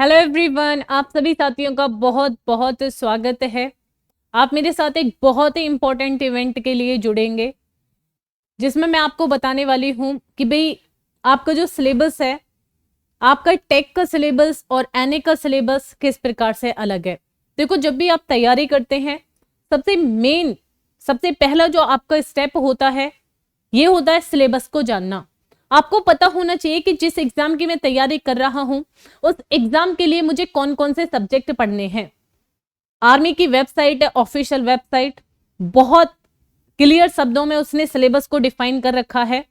Hello everyone, आप सभी साथियों का बहुत बहुत स्वागत है। आप मेरे साथ एक बहुत ही इंपॉर्टेंट इवेंट के लिए जुड़ेंगे, जिसमें मैं आपको बताने वाली हूं कि भाई आपका जो सिलेबस है, आपका टेक का सिलेबस और एनए का सिलेबस किस प्रकार से अलग है। देखो, जब भी आप तैयारी करते हैं, सबसे पहला जो आपका स्टेप होता है, ये होता है सिलेबस को जानना। आपको पता होना चाहिए कि जिस एग्जाम की मैं तैयारी कर रहा हूं, उस एग्जाम के लिए मुझे कौन कौन से सब्जेक्ट पढ़ने हैं। आर्मी की वेबसाइट है, ऑफिशियल वेबसाइट, बहुत क्लियर शब्दों में उसने सिलेबस को डिफाइन कर रखा है।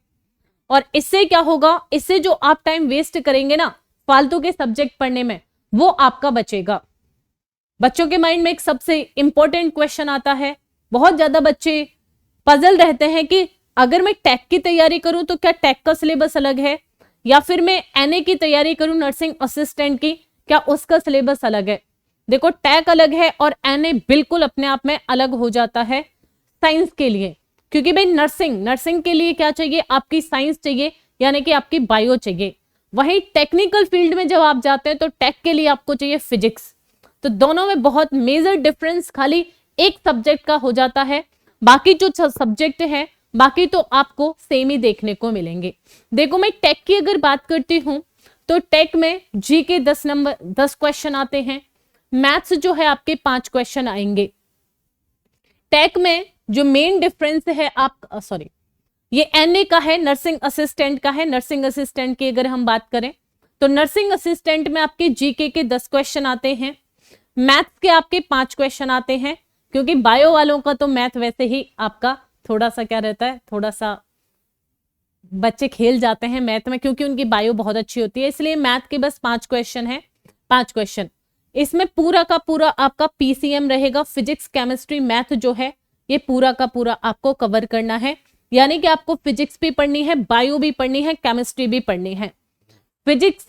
और इससे क्या होगा, इससे जो आप टाइम वेस्ट करेंगे ना फालतू के सब्जेक्ट पढ़ने में, वो आपका बचेगा। बच्चों के माइंड में एक सबसे इंपॉर्टेंट क्वेश्चन आता है, बहुत ज्यादा बच्चे पजल रहते हैं कि अगर मैं टेक की तैयारी करूं तो क्या टेक का सिलेबस अलग है, या फिर मैं एनए की तैयारी करूं नर्सिंग असिस्टेंट की, क्या उसका सिलेबस अलग है। देखो, टेक अलग है और एनए बिल्कुल अपने आप में अलग हो जाता है साइंस के लिए, क्योंकि भाई नर्सिंग के लिए क्या चाहिए, आपकी साइंस चाहिए, यानी कि आपकी बायो चाहिए। वहीं टेक्निकल फील्ड में जब आप जाते हैं तो टेक के लिए आपको चाहिए फिजिक्स। तो दोनों में बहुत मेजर डिफरेंस खाली एक सब्जेक्ट का हो जाता है। बाकी जो सब्जेक्ट है, बाकी तो आपको सेम ही देखने को मिलेंगे। देखो, मैं टेक की अगर बात करती हूं तो टेक में जी के 10 क्वेश्चन आते हैं। मैथ्स जो है आपके 5 क्वेश्चन आएंगे। टेक में जो मेन डिफरेंस है, ये एनए का है, नर्सिंग असिस्टेंट का है। नर्सिंग असिस्टेंट की अगर हम बात करें तो नर्सिंग असिस्टेंट में आपके जीके के 10 क्वेश्चन आते हैं। मैथ्स के आपके 5 क्वेश्चन आते हैं, क्योंकि बायो वालों का तो मैथ वैसे ही आपका थोड़ा सा क्या रहता है, थोड़ा सा बच्चे खेल जाते हैं मैथ में, क्योंकि उनकी बायो बहुत अच्छी होती है, इसलिए मैथ के बस 5 क्वेश्चन है। 5 क्वेश्चन, इसमें पूरा का पूरा आपका पीसीएम रहेगा। फिजिक्स, केमिस्ट्री, मैथ जो है ये पूरा का पूरा आपको कवर करना है, यानी कि आपको फिजिक्स भी पढ़नी है, बायो भी पढ़नी है, केमिस्ट्री भी पढ़नी है। फिजिक्स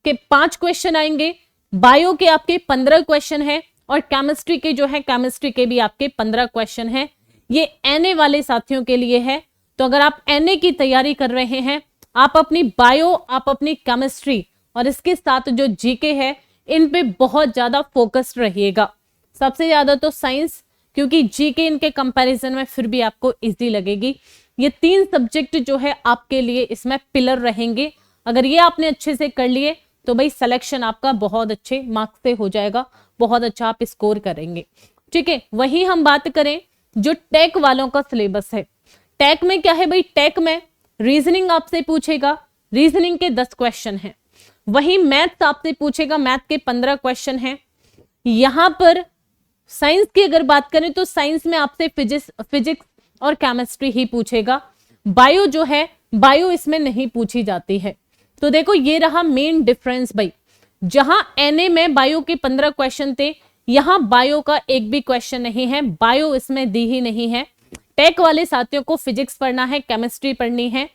के 5 क्वेश्चन आएंगे, बायो के आपके 15 क्वेश्चन है, और केमिस्ट्री के जो है, केमिस्ट्री के भी आपके 15 क्वेश्चन है। ये एनए वाले साथियों के लिए है। तो अगर आप एनए की तैयारी कर रहे हैं, आप अपनी बायो, आप अपनी केमिस्ट्री और इसके साथ जो जीके है, इन पे बहुत ज्यादा फोकस्ड रहिएगा। सबसे ज्यादा तो साइंस, क्योंकि जीके इनके कंपैरिजन में फिर भी आपको इजी लगेगी। ये 3 सब्जेक्ट जो है आपके लिए इसमें पिलर रहेंगे। अगर ये आपने अच्छे से कर लिए तो भाई सिलेक्शन आपका बहुत अच्छे मार्क्स से हो जाएगा, बहुत अच्छा आप स्कोर करेंगे। ठीक है, वही हम बात करें जो टेक वालों का सिलेबस है। टेक में क्या है भाई, टेक में रीजनिंग आपसे पूछेगा, रीजनिंग के 10 क्वेश्चन हैं। वही मैथ्स आपसे पूछेगा, मैथ के 15 क्वेश्चन हैं। यहां पर साइंस की अगर बात करें तो साइंस में आपसे फिजिक्स और केमिस्ट्री ही पूछेगा। बायो जो है, बायो इसमें नहीं पूछी जाती है। तो देखो, ये रहा मेन डिफरेंस भाई। जहां एनए में बायो के 15 क्वेश्चन थे, यहां बायो का एक भी क्वेश्चन नहीं है, बायो इसमें दी ही नहीं है। टेक वाले साथियों को फिजिक्स पढ़ना है, केमिस्ट्री पढ़नी है,